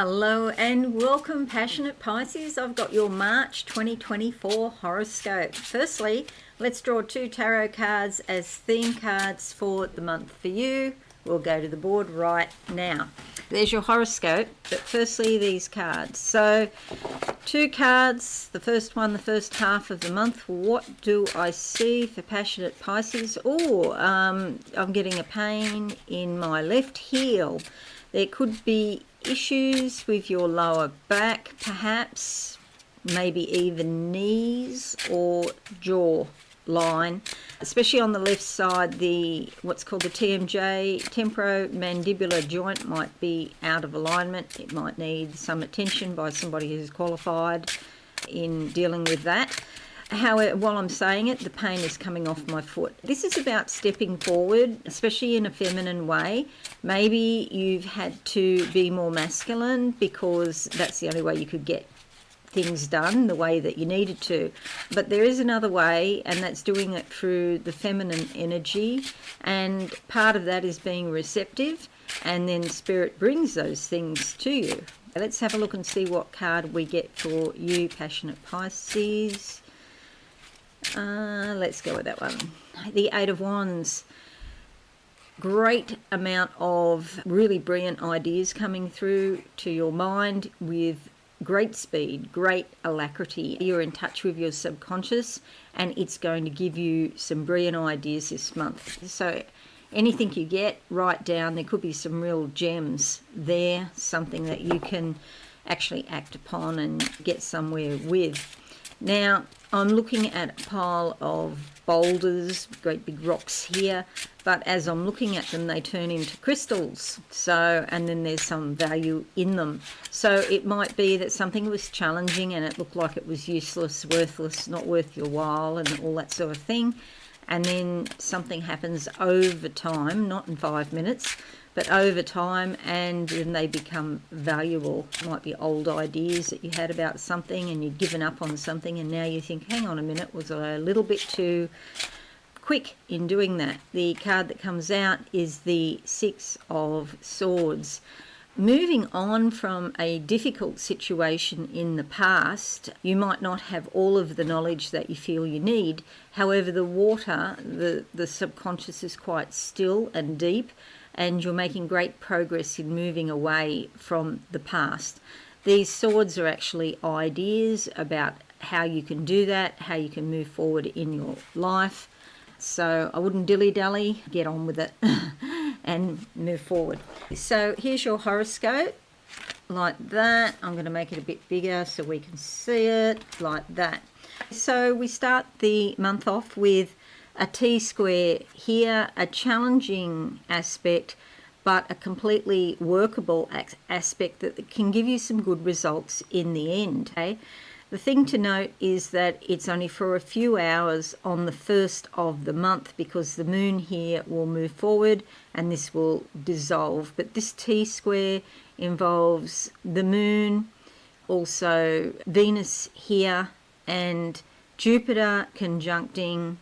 Hello and welcome, passionate Pisces. I've got your March 2024 horoscope. Firstly, let's draw two tarot cards as theme cards for the month for you. We'll go to the board right now. There's your horoscope, but firstly these cards. So two cards, the first one, the first half of the month. What do I see for passionate Pisces? I'm getting a pain in my left heel. There could be issues with your lower back, perhaps, maybe even knees or jaw line, especially on the left side. What's called the TMJ, temporomandibular joint, might be out of alignment. It might need some attention by somebody who's qualified in dealing with that. However, while I'm saying it, the pain is coming off my foot. This is about stepping forward, especially in a feminine way. Maybe you've had to be more masculine because that's the only way you could get things done the way that you needed to. But there is another way, and that's doing it through the feminine energy. And part of that is being receptive, and then Spirit brings those things to you. Let's have a look and see what card we get for you, passionate Pisces. Let's go with that one. The Eight of Wands. Great amount of really brilliant ideas coming through to your mind with great speed, great alacrity. You're in touch with your subconscious, and it's going to give you some brilliant ideas this month. So anything you get, write down. There could be some real gems there, something that you can actually act upon and get somewhere with. Now, I'm looking at a pile of boulders, great big rocks here, but as I'm looking at them, they turn into crystals. And then there's some value in them. So it might be that something was challenging and it looked like it was useless, worthless, not worth your while, and all that sort of thing. And then something happens over time, not in 5 minutes, but over time, and then they become valuable. It might be old ideas that you had about something and you'd given up on something, and now you think, hang on a minute, was I a little bit too quick in doing that? The card that comes out is the Six of Swords. Moving on from a difficult situation in the past, you might not have all of the knowledge that you feel you need. However, the water, the subconscious is quite still and deep, and you're making great progress in moving away from the past. These swords are actually ideas about how you can do that, how you can move forward in your life. So I wouldn't dilly-dally, get on with it and move forward. So here's your horoscope, like that. I'm going to make it a bit bigger so we can see it, like that. So we start the month off with a T-square here, a challenging aspect, but a completely workable aspect that can give you some good results in the end. Okay? The thing to note is that it's only for a few hours on the first of the month, because the moon here will move forward and this will dissolve. But this T-square involves the moon, also Venus here, and Jupiter conjuncting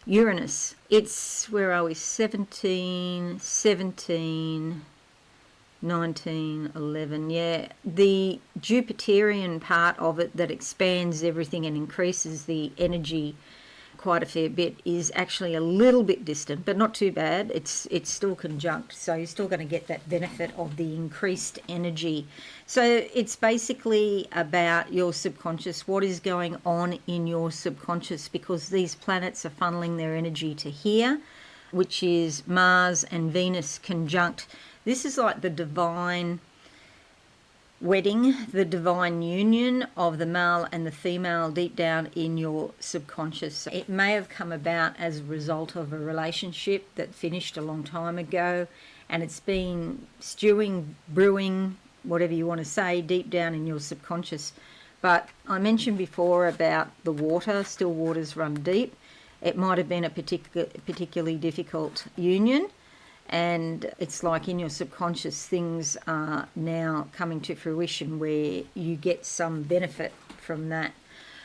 Uranus. It's, where are we, 17, 19, 11, yeah. The Jupiterian part of it that expands everything and increases the energy quite a fair bit is actually a little bit distant, but not too bad. It's still conjunct, so you're still going to get that benefit of the increased energy. So it's basically about your subconscious, what is going on in your subconscious, because these planets are funneling their energy to here, which is Mars and Venus conjunct. This is like the divine wedding, the divine union of the male and the female deep down in your subconscious. It may have come about as a result of a relationship that finished a long time ago, and it's been stewing, brewing, whatever you want to say, deep down in your subconscious. But I mentioned before about the water, still waters run deep. It might have been a particularly difficult union, and it's like in your subconscious things are now coming to fruition where you get some benefit from that.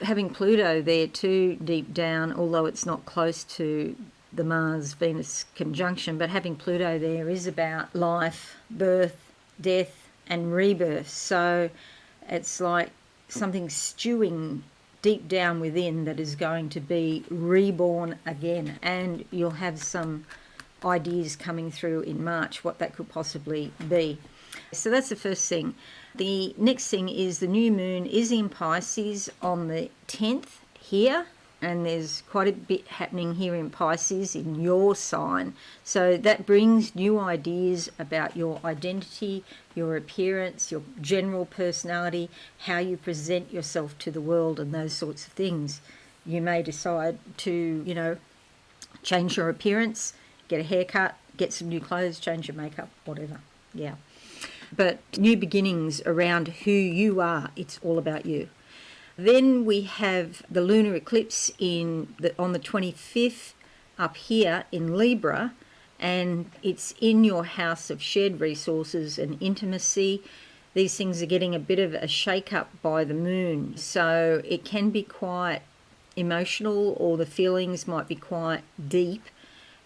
Having Pluto there too deep down, although it's not close to the Mars-Venus conjunction, but having Pluto there is about life, birth, death, and rebirth. So it's like something stewing deep down within that is going to be reborn again. And you'll have some ideas coming through in March, what that could possibly be. So that's the first thing. The next thing is the new moon is in Pisces on the 10th here, and there's quite a bit happening here in Pisces in your sign. So that brings new ideas about your identity, your appearance, your general personality, how you present yourself to the world, and those sorts of things. You may decide to, change your appearance, get a haircut, get some new clothes, change your makeup, whatever. Yeah. But new beginnings around who you are. It's all about you. Then we have the lunar eclipse on the 25th up here in Libra, and it's in your house of shared resources and intimacy. These things are getting a bit of a shake-up by the moon, so it can be quite emotional, or the feelings might be quite deep,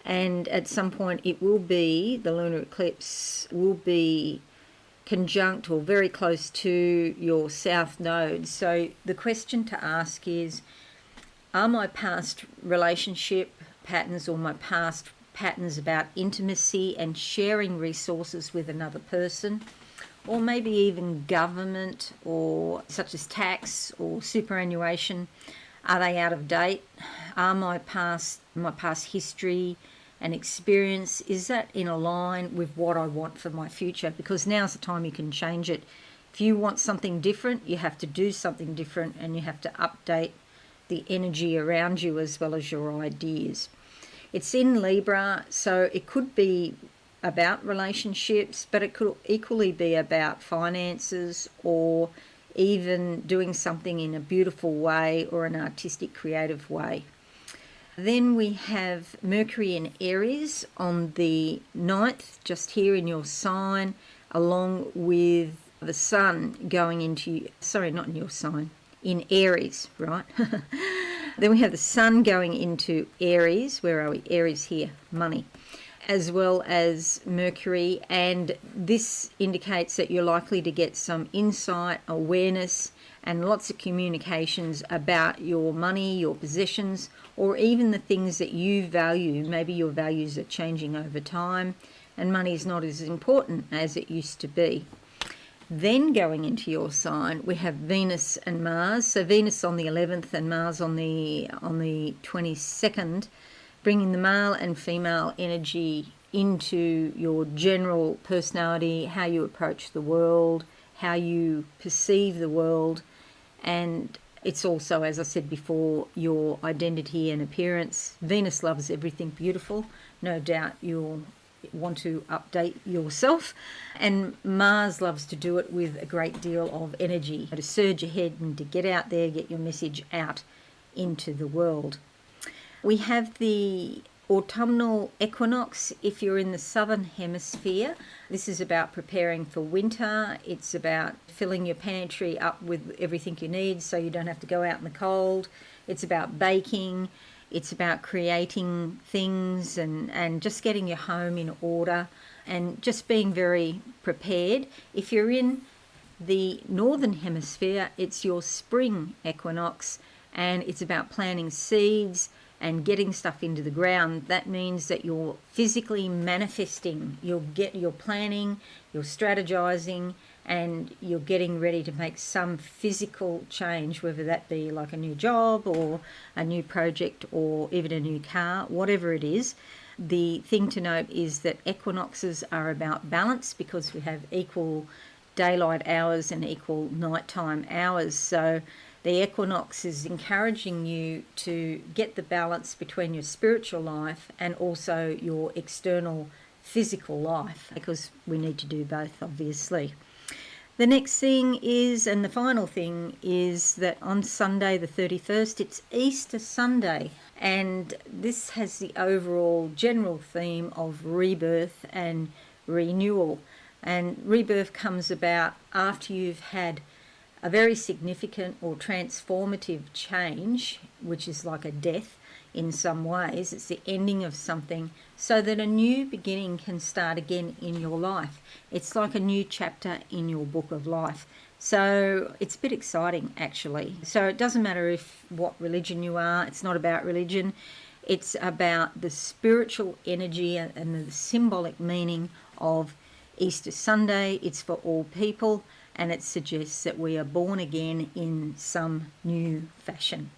and at some point the lunar eclipse will be conjunct or very close to your south node. So the question to ask is, are my past relationship patterns or my past patterns about intimacy and sharing resources with another person, or maybe even government, or such as tax or superannuation, are they out of date? Are my past history and experience, is that in line with what I want for my future? Because now's the time you can change it. If you want something different, you have to do something different, and you have to update the energy around you as well as your ideas. It's in Libra, so it could be about relationships, but it could equally be about finances, or even doing something in a beautiful way or an artistic, creative way. Then we have Mercury in Aries on the 9th, just here in your sign, along with the Sun going into, not in your sign, in Aries, right? Then we have the Sun going into Aries. Where are we? Aries here, money. As well as Mercury, and this indicates that you're likely to get some insight, awareness, and lots of communications about your money, your possessions, or even the things that you value. Maybe your values are changing over time, and money is not as important as it used to be. Then going into your sign, we have Venus and Mars. So Venus on the 11th and Mars on the 22nd, bringing the male and female energy into your general personality, how you approach the world, how you perceive the world. And it's also, as I said before, your identity and appearance. Venus loves everything beautiful. No doubt you'll want to update yourself. And Mars loves to do it with a great deal of energy, to surge ahead and to get out there, get your message out into the world. We have the autumnal equinox if you're in the southern hemisphere. This is about preparing for winter. It's about filling your pantry up with everything you need so you don't have to go out in the cold. It's about baking. It's about creating things and just getting your home in order and just being very prepared. If you're in the northern hemisphere, it's your spring equinox, and it's about planting seeds and getting stuff into the ground. That means that you're physically manifesting. You're planning, you're strategizing, and you're getting ready to make some physical change, whether that be like a new job or a new project or even a new car, whatever it is. The thing to note is that equinoxes are about balance, because we have equal daylight hours and equal nighttime hours. So the equinox is encouraging you to get the balance between your spiritual life and also your external physical life, because we need to do both, obviously. The next thing is, and the final thing is, that on Sunday the 31st, it's Easter Sunday, and this has the overall general theme of rebirth and renewal. And rebirth comes about after you've had a very significant or transformative change, which is like a death in some ways. It's the ending of something so that a new beginning can start again in your life. It's like a new chapter in your book of life. So it's a bit exciting, actually. So it doesn't matter what religion you are. It's not about religion. It's about the spiritual energy and the symbolic meaning of Easter Sunday. It's for all people, and it suggests that we are born again in some new fashion.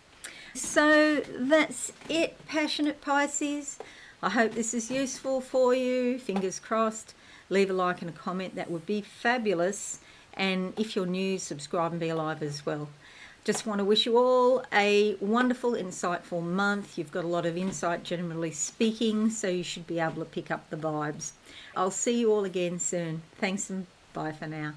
So that's it, passionate Pisces. I hope this is useful for you. Fingers crossed. Leave a like and a comment. That would be fabulous. And if you're new, subscribe and be alive as well. Just want to wish you all a wonderful, insightful month. You've got a lot of insight, generally speaking, so you should be able to pick up the vibes. I'll see you all again soon. Thanks and bye for now.